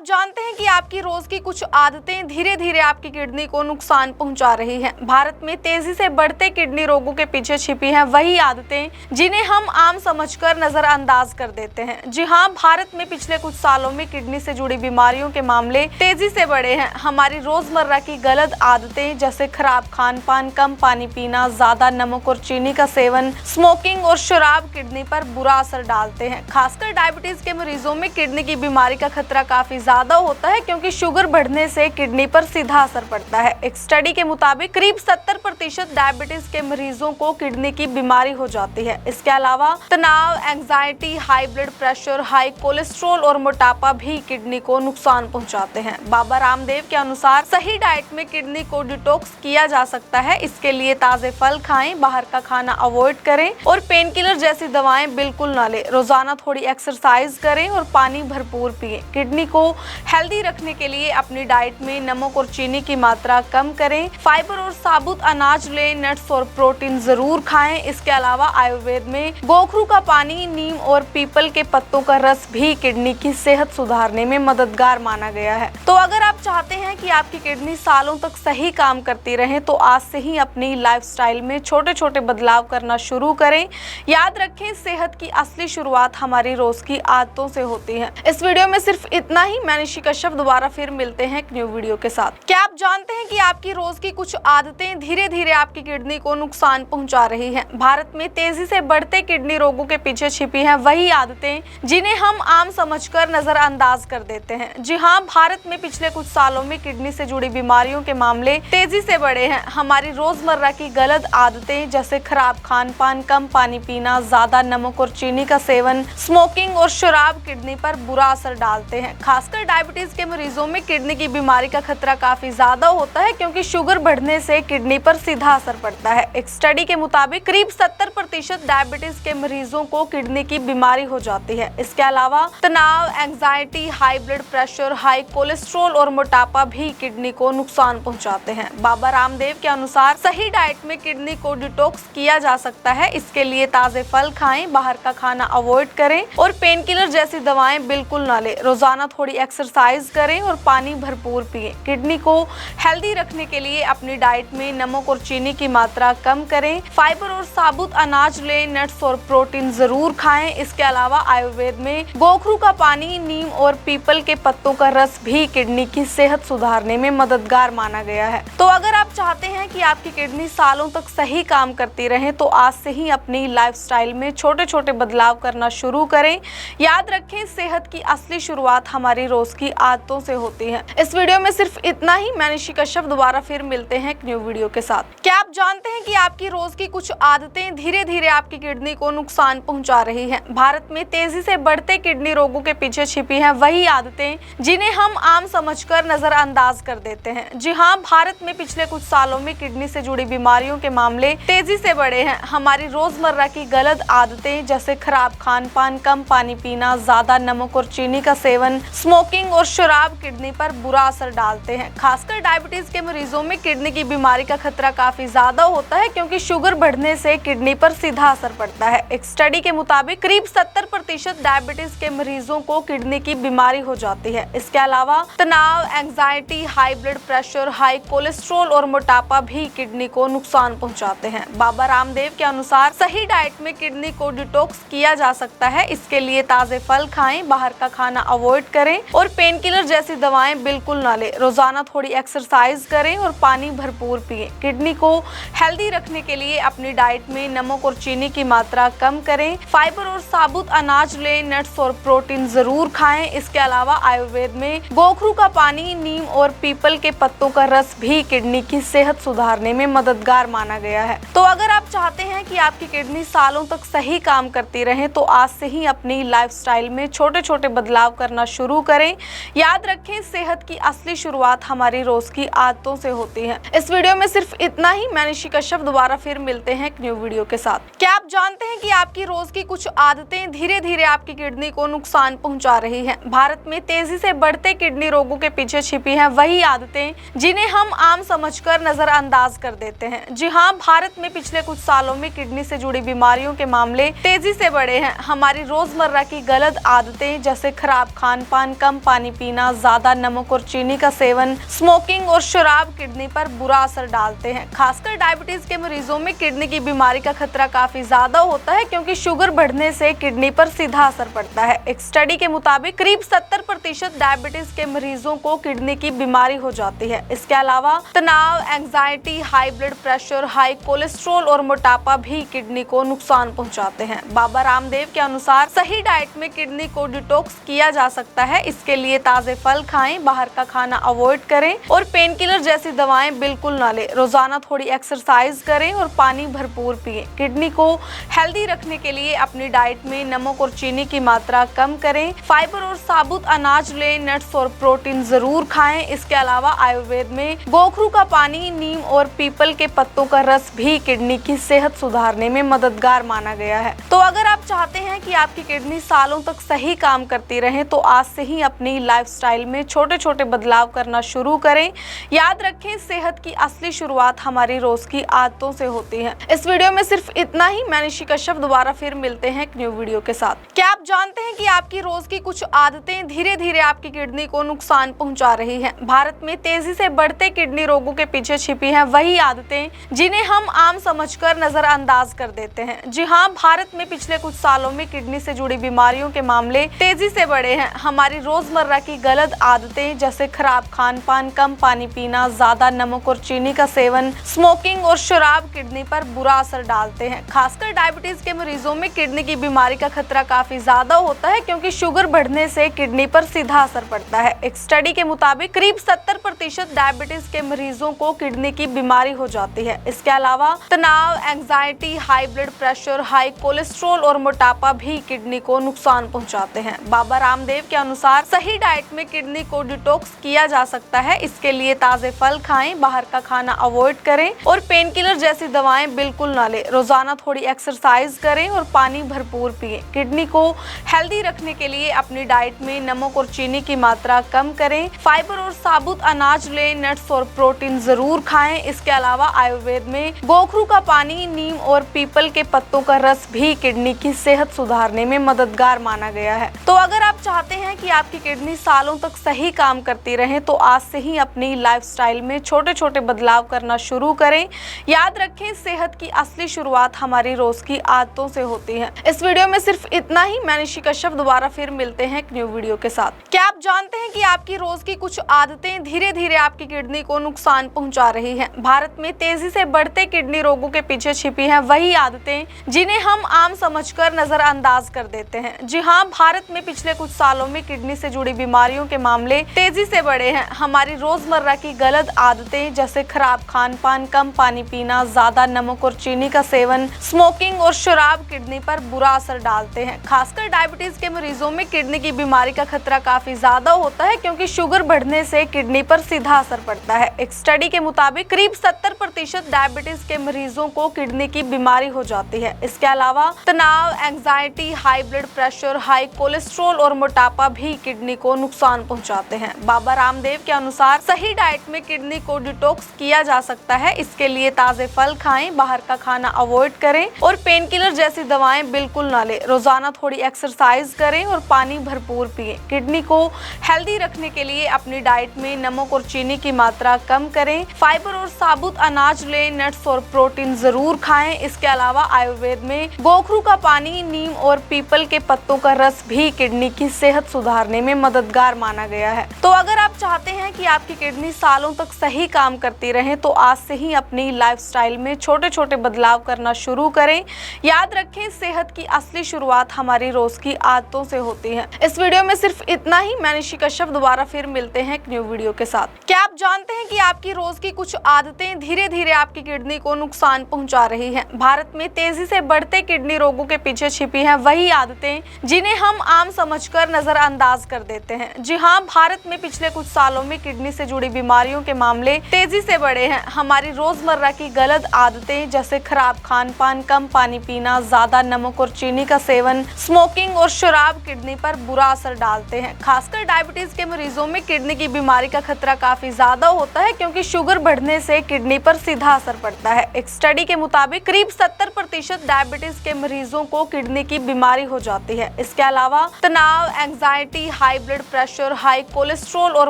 जानते हैं कि आपकी रोज की कुछ आदतें धीरे धीरे आपकी किडनी को नुकसान पहुंचा रही हैं। भारत में तेजी से बढ़ते किडनी रोगों के पीछे छिपी हैं वही आदतें जिन्हें हम आम समझकर नजरअंदाज कर देते हैं। जी हां, भारत में पिछले कुछ सालों में किडनी से जुड़ी बीमारियों के मामले तेजी से बढ़े हैं। हमारी रोजमर्रा की गलत आदतें जैसे खराब खान पान, कम पानी पीना, ज्यादा नमक और चीनी का सेवन, स्मोकिंग और शराब किडनी पर बुरा असर डालते हैं। खासकर डायबिटीज के मरीजों में किडनी की बीमारी का खतरा काफी ज्यादा होता है, क्योंकि शुगर बढ़ने से किडनी पर सीधा असर पड़ता है। एक स्टडी के मुताबिक करीब 70% डायबिटीज के मरीजों को किडनी की बीमारी हो जाती है। इसके अलावा तनाव, anxiety, high blood pressure, high cholesterol और मोटापा भी किडनी को नुकसान पहुंचाते हैं। बाबा रामदेव के अनुसार सही डाइट में किडनी को डिटॉक्स किया जा सकता है। इसके लिए ताजे फल खाएं, बाहर का खाना अवॉइड करें और पेन किलर जैसी दवाएं बिल्कुल न लें। रोजाना थोड़ी एक्सरसाइज करें और पानी भरपूर पिएं। किडनी को हेल्दी रखने के लिए अपनी डाइट में नमक और चीनी की मात्रा कम करें। फाइबर और साबुत अनाज लें, नट्स और प्रोटीन जरूर खाएं। इसके अलावा आयुर्वेद में गोखरू का पानी, नीम और पीपल के पत्तों का रस भी किडनी की सेहत सुधारने में मददगार माना गया है। तो अगर आप चाहते हैं कि आपकी किडनी सालों तक सही काम करती रहे, तो आज से ही अपनी लाइफस्टाइल में छोटे छोटे बदलाव करना शुरू करें। याद रखें, सेहत की असली शुरुआत हमारी रोज की आदतों से होती है। इस वीडियो में सिर्फ इतना ही। मैं निशी कश्यप दोबारा फिर मिलते हैं एक न्यू वीडियो के साथ। क्या आप जानते हैं कि आपकी रोज की कुछ आदतें धीरे धीरे आपकी किडनी को नुकसान पहुंचा रही हैं? भारत में तेजी से बढ़ते किडनी रोगों के पीछे छिपी हैं वही आदतें जिन्हें हम आम समझकर नजरअंदाज कर देते हैं। जी हां, भारत में पिछले कुछ सालों में किडनी से जुड़ी बीमारियों के मामले तेजी से बढ़े हैं। हमारी रोजमर्रा की गलत आदतें जैसे खराब खान पान, कम पानी पीना, ज्यादा नमक और चीनी का सेवन, स्मोकिंग और शराब किडनी पर बुरा असर डालते हैं। खासकर डायबिटीज के मरीजों में किडनी की बीमारी का खतरा काफी ज्यादा होता है, क्योंकि शुगर बढ़ने से किडनी पर सीधा असर पड़ता है। एक स्टडी के मुताबिक करीब 70% डायबिटीज के मरीजों को किडनी की बीमारी हो जाती है। इसके अलावा तनाव, anxiety, high blood pressure, high cholesterol और मोटापा भी किडनी को नुकसान पहुंचाते हैं। बाबा रामदेव के अनुसार सही डाइट में किडनी को डिटॉक्स किया जा सकता है। इसके लिए ताजे फल खाएं, बाहर का खाना अवॉइड करें और पेन किलर जैसी दवाएं बिल्कुल न लें। रोजाना थोड़ी एक्सरसाइज करें और पानी भरपूर पिएं। किडनी को हेल्दी रखने के लिए अपनी डाइट में नमक और चीनी की मात्रा कम करें। फाइबर और साबुत अनाज लें, नट्स और प्रोटीन जरूर खाएं। इसके अलावा आयुर्वेद में गोखरू का पानी, नीम और पीपल के पत्तों का रस भी किडनी की सेहत सुधारने में मददगार माना गया है। तो अगर आप चाहते हैं कि आपकी किडनी सालों तक सही काम करती रहे, तो आज से ही अपनी लाइफस्टाइल में छोटे छोटे बदलाव करना शुरू करें। याद रखें, सेहत की असली शुरुआत हमारी रोज की आदतों से होती है। इस वीडियो में सिर्फ इतना ही। मैं निशी कश्यप दोबारा फिर मिलते हैं एक न्यू वीडियो के साथ। क्या आप जानते हैं कि आपकी रोज की कुछ आदतें धीरे धीरे आपकी किडनी को नुकसान पहुंचा रही हैं? भारत में तेजी से बढ़ते किडनी रोगों के पीछे छिपी हैं वही आदतें जिन्हें हम आम समझकर नजरअंदाज कर देते हैं। जी हां, भारत में पिछले कुछ सालों में किडनी से जुड़ी बीमारियों के मामले तेजी से बढ़े हैं। हमारी रोजमर्रा की गलत आदतें जैसे खराब खान पान, कम पानी पीना, ज्यादा नमक और चीनी का सेवन, स्मोकिंग और शराब किडनी पर बुरा असर डालते हैं। खासकर डायबिटीज के मरीजों में किडनी की बीमारी का खतरा काफी ज्यादा होता है, क्योंकि शुगर बढ़ने से किडनी पर सीधा असर पड़ता है। एक स्टडी के मुताबिक करीब 70% डायबिटीज के मरीजों को किडनी की बीमारी हो जाती है। इसके अलावा तनाव, anxiety, high blood pressure, high cholesterol और मोटापा भी किडनी को नुकसान पहुंचाते हैं। बाबा रामदेव के अनुसार सही डाइट में किडनी को डिटॉक्स किया जा सकता है। इसके लिए ताजे फल खाएं, बाहर का खाना अवॉइड करें और पेन किलर जैसी दवाएं बिल्कुल न लें। रोजाना थोड़ी एक्सरसाइज करें और पानी भरपूर पिएं। किडनी को हेल्दी रखने के लिए अपनी डाइट में नमक और चीनी की मात्रा कम करें। फाइबर और साबुत अनाज लें, नट्स और प्रोटीन जरूर खाएं। इसके अलावा आयुर्वेद में गोखरू का पानी, नीम और पीपल के पत्तों का रस भी किडनी की सेहत सुधारने में मददगार माना गया है। तो अगर आप चाहते हैं कि आपकी किडनी सालों तक सही काम करती रहे, तो आज से ही अपनी लाइफस्टाइल में छोटे छोटे बदलाव करना शुरू करें। याद रखें, सेहत की असली शुरुआत हमारी रोज की आदतों से होती है। इस वीडियो में सिर्फ इतना ही। मैं निशी कश्यप दोबारा फिर मिलते हैं एक न्यू वीडियो के साथ। क्या आप जानते हैं कि आपकी रोज की कुछ आदतें धीरे धीरे आपकी किडनी को नुकसान पहुंचा रही हैं? भारत में तेजी से बढ़ते किडनी रोगों के पीछे छिपी हैं वही आदतें जिन्हें हम आम समझकर नजरअंदाज कर देते हैं। जी हां, भारत में पिछले कुछ सालों में किडनी से जुड़ी बीमारियों के मामले तेजी से बढ़े हैं। हमारी रोजमर्रा की गलत आदतें जैसे खराब खान पान, कम पानी पीना, ज्यादा नमक और चीनी का सेवन, स्मोकिंग और शराब किडनी पर बुरा असर डालते हैं। खासकर डायबिटीज के मरीजों में किडनी की बीमारी का खतरा काफी ज्यादा होता है, क्योंकि शुगर बढ़ने से किडनी पर सीधा असर पड़ता है। एक स्टडी के मुताबिक करीब 70% डायबिटीज के मरीजों को किडनी की बीमारी हो जाती है। इसके अलावा तनाव, anxiety, high blood pressure, high cholesterol और मोटापा भी किडनी को नुकसान पहुंचाते हैं। बाबा रामदेव के अनुसार सही डाइट में किडनी को डिटॉक्स किया जा सकता है। इसके लिए ताजे फल खाएं, बाहर का खाना अवॉइड करें और पेन किलर जैसी दवाएं बिल्कुल ना लें। रोजाना थोड़ी एक्सरसाइज करें और पानी भरपूर पिएं। किडनी को हेल्दी रखने के लिए अपनी डाइट में नमक और चीनी की मात्रा कम करें। फाइबर और साबुत अनाज लें, नट्स और प्रोटीन जरूर खाएं। इसके अलावा आयुर्वेद में गोखरू का पानी, नीम और पीपल के पत्तों का रस भी किडनी की सेहत सुधारने में मददगार माना गया है। तो अगर आप चाहते हैं कि आपकी किडनी सालों तक सही काम करती रहे, तो आज से ही अपनी लाइफस्टाइल में छोटे छोटे बदलाव करना शुरू करें। याद रखें, सेहत की असली शुरुआत हमारी रोज की आदतों से होती है। इस वीडियो में सिर्फ इतना ही। मैं निशी कश्यप, दोबारा फिर मिलते हैं एक न्यू वीडियो के साथ। क्या आप जानते हैं कि आपकी रोज की कुछ आदतें धीरे धीरे आपकी किडनी को नुकसान पहुंचा रही हैं? भारत में तेजी से बढ़ते किडनी रोगों के पीछे छिपी हैं वही आदतें जिन्हें हम आम समझकर नजरअंदाज कर देते हैं। जी हाँ, भारत में पिछले कुछ सालों में किडनी से जुड़ी बीमारियों के मामले तेजी से बढ़े हैं। हमारी रोजमर्रा की गलत आदतें जैसे खराब खान पान, कम पानी पीना, ज्यादा नमक और चीनी का सेवन, स्मोकिंग और शराब किडनी पर बुरा असर डालते हैं। खासकर डायबिटीज के मरीजों में किडनी की बीमारी का खतरा काफी ज्यादा होता है, क्योंकि शुगर बढ़ने से किडनी पर सीधा असर पड़ता है। एक स्टडी के मुताबिक करीब 70% डायबिटीज के मरीजों को किडनी की बीमारी हो जाती है। इसके अलावा तनाव, anxiety, high blood pressure, high cholesterol और मोटापा भी किडनी को नुकसान पहुंचाते हैं। बाबा रामदेव के अनुसार सही डाइट में किडनी को डिटॉक्स किया जा सकता है। इसके लिए ताजे फल खाएं, बाहर का खाना अवॉइड करें और पेन किलर जैसी दवाएं बिल्कुल ना लें। रोजाना थोड़ी एक्सरसाइज करें और पानी भरपूर पिएं। किडनी को हेल्दी रखने के लिए अपनी डाइट में नमक और चीनी की मात्रा कम करें। फाइबर और साबुत अनाज लें, नट्स और प्रोटीन जरूर खाएं। इसके अलावा आयुर्वेद में गोखरू का पानी, नीम और पीपल के पत्तों का रस भी किडनी की सेहत सुधारने में मददगार माना गया है। तो अगर आप चाहते हैं कि आपकी किडनी सालों तक सही काम करती रहे, तो आज से ही अपनी लाइफस्टाइल में छोटे छोटे बदलाव करना शुरू करें। याद रखें, सेहत की असली शुरुआत हमारी रोज की आदतों से होती है। इस वीडियो में सिर्फ इतना ही। मैं निशी कश्यप, दोबारा फिर मिलते हैं एक न्यू वीडियो के साथ। क्या आप जानते हैं कि आपकी रोज की कुछ आदतें धीरे धीरे आपकी किडनी को नुकसान पहुंचा रही हैं? भारत में तेजी से बढ़ते किडनी रोगों के पीछे छिपी हैं वही आदतें जिन्हें हम आम समझकर नजरअंदाज कर देते हैं। जी हाँ, भारत में पिछले कुछ सालों में किडनी से जुड़ी बीमारियों के मामले तेजी से बढ़े हैं। हमारी रोजमर्रा की गलत आदतें जैसे खराब खान पान, कम पानी पीना, ज्यादा नमक और चीनी का सेवन, स्मोकिंग और शराब किडनी पर बुरा असर डालते हैं। खासकर डायबिटीज के मरीजों में किडनी की बीमारी का खतरा काफी ज्यादा होता है, क्योंकि शुगर बढ़ने से किडनी पर सीधा असर पड़ता है। एक स्टडी के मुताबिक करीब 70% डायबिटीज के मरीजों को किडनी की बीमारी हो जाती है। इसके अलावा तनाव, anxiety, high blood pressure, high cholesterol और मोटापा भी किडनी को नुकसान पहुंचाते हैं। बाबा रामदेव के अनुसार सही डाइट में किडनी को डिटॉक्स किया जा सकता है। इसके लिए ताजे फल खाएं, बाहर का खाना अवॉइड करें और पेन किलर जैसी दवाएं बिल्कुल ना लें। रोजाना थोड़ी एक्सरसाइज करें और पानी भरपूर पिएं। किडनी को हेल्दी रखने के लिए अपनी डाइट में नमक और चीनी की मात्रा कम करें। फाइबर और साबुत अनाज लें, नट्स और प्रोटीन जरूर खाएं। इसके अलावा आयुर्वेद में गोखरू का पानी, नीम और पीपल के पत्तों का रस भी किडनी की सेहत सुधारने में मददगार माना गया है। तो अगर आप चाहते हैं कि आपकी किडनी सालों तक सही काम करती रहे, तो आज से ही अपनी लाइफस्टाइल में छोटे छोटे बदलाव करना शुरू करें। याद रखें, सेहत की असली शुरुआत हमारी रोज की आदतों से होती है। इस वीडियो में सिर्फ इतना ही। मैं निशी कश्यप, दोबारा फिर मिलते हैं एक न्यू वीडियो के साथ। क्या आप जानते हैं कि आपकी रोज की कुछ आदतें धीरे धीरे आपकी किडनी को नुकसान पहुंचा रही हैं? भारत में तेजी से बढ़ते किडनी रोगों के पीछे छिपी हैं वही आदतें जिन्हें हम आम समझकर नजरअंदाज कर देते हैं। जी हाँ, भारत में पिछले कुछ सालों में किडनी से जुड़ी बीमारियों के मामले तेजी से बढ़े हैं। हमारी रोजमर्रा की गलत आदतें जैसे खराब खान पान, कम पानी पीना, ज्यादा नमक और चीनी का सेवन, स्मोकिंग और शराब किडनी पर बुरा असर डालते हैं। खासकर डायबिटीज के मरीजों में किडनी की बीमारी का खतरा काफी ज्यादा होता है, क्योंकि शुगर बढ़ने से किडनी पर सीधा असर पड़ता है। एक स्टडी के मुताबिक करीब 70% डायबिटीज के मरीजों को किडनी की बीमारी हो जाती है। इसके अलावा तनाव, anxiety, high blood pressure, high cholesterol और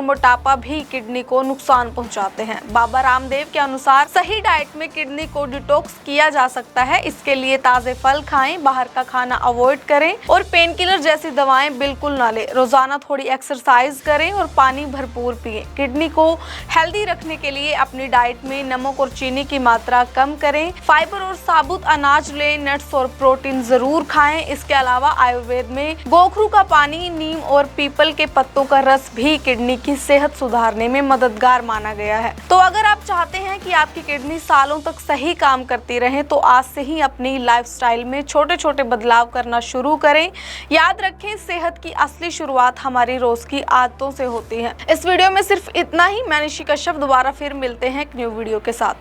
मोटापा भी किडनी को नुकसान पहुंचाते हैं। बाबा रामदेव के अनुसार सही डाइट में किडनी को डिटॉक्स किया जा सकता है। इसके लिए ताजे फल खाएं, बाहर का खाना अवॉइड करें और पेन किलर जैसी दवाएं बिल्कुल ना लें। रोजाना थोड़ी एक्सरसाइज करें और पानी भरपूर पिएं। किडनी को हेल्दी रखने के लिए अपनी डाइट में नमक और चीनी की मात्रा कम करें। फाइबर और साबुत अनाज लें, नट्स और प्रोटीन जरूर खाएं। इसके अलावा आयुर्वेद में गोखरू का पानी, नीम और पीपल के पत्तों का रस भी किडनी की सेहत सुधारने में मददगार माना गया है। तो अगर आप चाहते हैं कि आपकी किडनी सालों तक सही काम करती रहे तो आज से ही अपनी लाइफस्टाइल में छोटे छोटे बदलाव करना शुरू करें। याद रखें, सेहत की असली शुरुआत हमारी रोज की आदतों से होती है। इस वीडियो में सिर्फ इतना ही। मैं निशी कश्यप, दोबारा फिर मिलते हैं एक न्यू वीडियो के साथ।